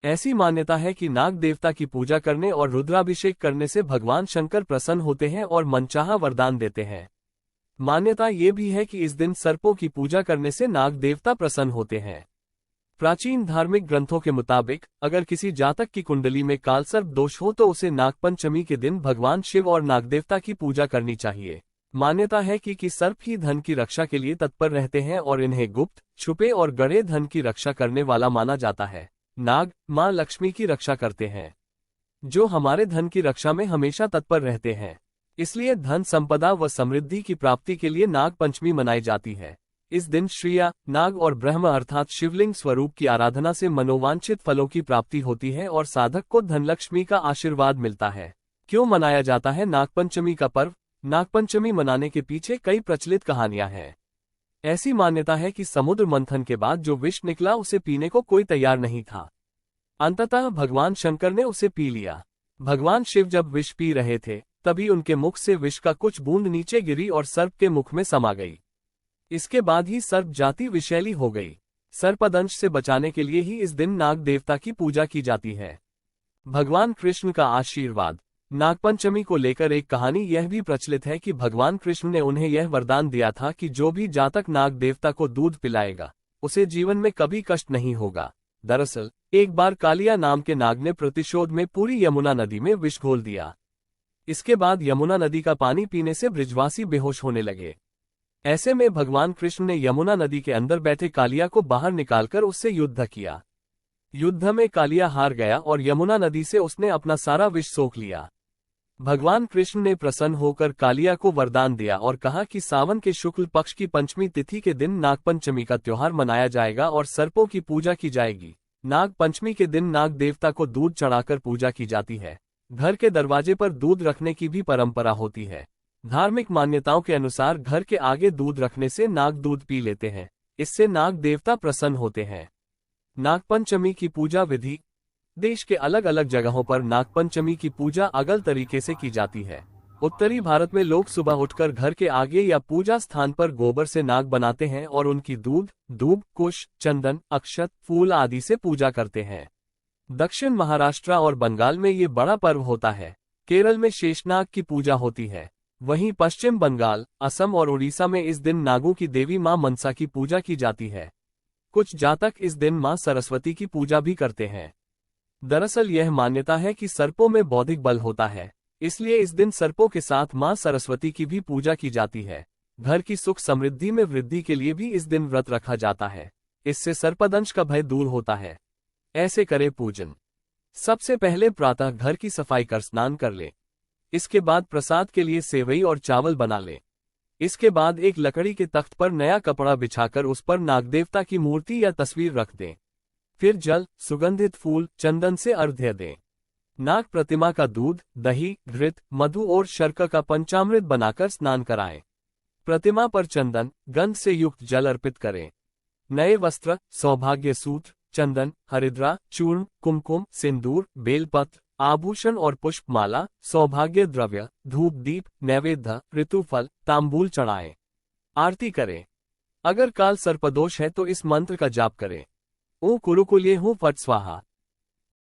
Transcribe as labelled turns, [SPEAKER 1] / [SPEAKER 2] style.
[SPEAKER 1] ऐसी मान्यता है कि नाग देवता की पूजा करने और रुद्राभिषेक करने से भगवान शंकर प्रसन्न होते हैं और मनचाहा वरदान देते हैं। मान्यता ये भी है कि इस दिन सर्पों की पूजा करने से नाग देवता प्रसन्न होते हैं। प्राचीन धार्मिक ग्रंथों के मुताबिक अगर किसी जातक की कुंडली में कालसर्प दोष हो तो उसे नागपंचमी के दिन भगवान शिव और नागदेवता की पूजा करनी चाहिए। मान्यता है कि सर्प ही धन की रक्षा के लिए तत्पर रहते हैं और इन्हें गुप्त, छुपे और गड़े धन की रक्षा करने वाला माना जाता है। नाग मां लक्ष्मी की रक्षा करते हैं, जो हमारे धन की रक्षा में हमेशा तत्पर रहते हैं। इसलिए धन संपदा व समृद्धि की प्राप्ति के लिए नाग पंचमी मनाई जाती है। इस दिन श्रिया, नाग और ब्रह्म अर्थात शिवलिंग स्वरूप की आराधना से मनोवांछित फलों की प्राप्ति होती है और साधक को धनलक्ष्मी का आशीर्वाद मिलता है। क्यों मनाया जाता है नागपंचमी का पर्व? नागपंचमी मनाने के पीछे कई प्रचलित कहानियां हैं। ऐसी मान्यता है कि समुद्र मंथन के बाद जो विष निकला उसे पीने को कोई तैयार नहीं था। अंततः भगवान शंकर ने उसे पी लिया। भगवान शिव जब विष पी रहे थे तभी उनके मुख से विष का कुछ बूंद नीचे गिरी और सर्प के मुख में समा गई। इसके बाद ही सर्प जाति विषैली हो गई। सर्पदंश से बचाने के लिए ही इस दिन नाग देवता की पूजा की जाती है। भगवान कृष्ण का आशीर्वाद। नागपंचमी को लेकर एक कहानी यह भी प्रचलित है कि भगवान कृष्ण ने उन्हें यह वरदान दिया था कि जो भी जातक नाग देवता को दूध पिलाएगा उसे जीवन में कभी कष्ट नहीं होगा। दरअसल एक बार कालिया नाम के नाग ने प्रतिशोध में पूरी यमुना नदी में विष घोल दिया। इसके बाद यमुना नदी का पानी पीने से ब्रिजवासी बेहोश होने लगे। ऐसे में भगवान कृष्ण ने यमुना नदी के अंदर बैठे कालिया को बाहर निकालकर उससे युद्ध किया। युद्ध में कालिया हार गया और यमुना नदी से उसने अपना सारा विष सोख लिया। भगवान कृष्ण ने प्रसन्न होकर कालिया को वरदान दिया और कहा कि सावन के शुक्ल पक्ष की पंचमी तिथि के दिन नागपंचमी का त्योहार मनाया जाएगा और सर्पों की पूजा की जाएगी। नाग पंचमी के दिन नाग देवता को दूध चढ़ाकर पूजा की जाती है। घर के दरवाजे पर दूध रखने की भी परंपरा होती है। धार्मिक मान्यताओं के अनुसार घर के आगे दूध रखने से नाग दूध पी लेते हैं। इससे नाग देवता प्रसन्न होते हैं। नागपंचमी की पूजा विधि। देश के अलग अलग जगहों पर नागपंचमी की पूजा अलग तरीके से की जाती है। उत्तरी भारत में लोग सुबह उठकर घर के आगे या पूजा स्थान पर गोबर से नाग बनाते हैं और उनकी दूध, दूब, कुश, चंदन, अक्षत, फूल आदि से पूजा करते हैं। दक्षिण महाराष्ट्र और बंगाल में ये बड़ा पर्व होता है। केरल में शेषनाग की पूजा होती है। वहीं पश्चिम बंगाल, असम और उड़ीसा में इस दिन नागों की देवी मां मनसा की पूजा की जाती है। कुछ जातक इस दिन मां सरस्वती की पूजा भी करते हैं। दरअसल यह मान्यता है कि सर्पों में बौद्धिक बल होता है, इसलिए इस दिन सर्पों के साथ मां सरस्वती की भी पूजा की जाती है। घर की सुख समृद्धि में वृद्धि के लिए भी इस दिन व्रत रखा जाता है। इससे सर्पदंश का भय दूर होता है। ऐसे करे पूजन। सबसे पहले प्रातः घर की सफाई कर स्नान कर ले। इसके बाद प्रसाद के लिए सेवई और चावल बना ले। इसके बाद एक लकड़ी के तख्त पर नया कपड़ा बिछाकर उस पर नागदेवता की मूर्ति या तस्वीर रख दें। फिर जल, सुगंधित फूल, चंदन से अर्घ्य दें। नाग प्रतिमा का दूध, दही, घृत, मधु और शर्करा का पंचामृत बनाकर स्नान कराएं। प्रतिमा पर चंदन, गंध से युक्त जल अर्पित करें। नए वस्त्र, सौभाग्य सूत्र, चंदन, हरिद्रा, चूर्ण, कुमकुम, सिंदूर, बेलपत्र, आभूषण और पुष्पमाला, सौभाग्य द्रव्य, धूप दीप, नैवेद्य, ऋतुफल, तांबूल चढ़ाएं। आरती करें। अगर काल सर्पदोष है तो इस मंत्र का जाप करें। ओ कुरुकुल्ये हूँ फट स्वाहा।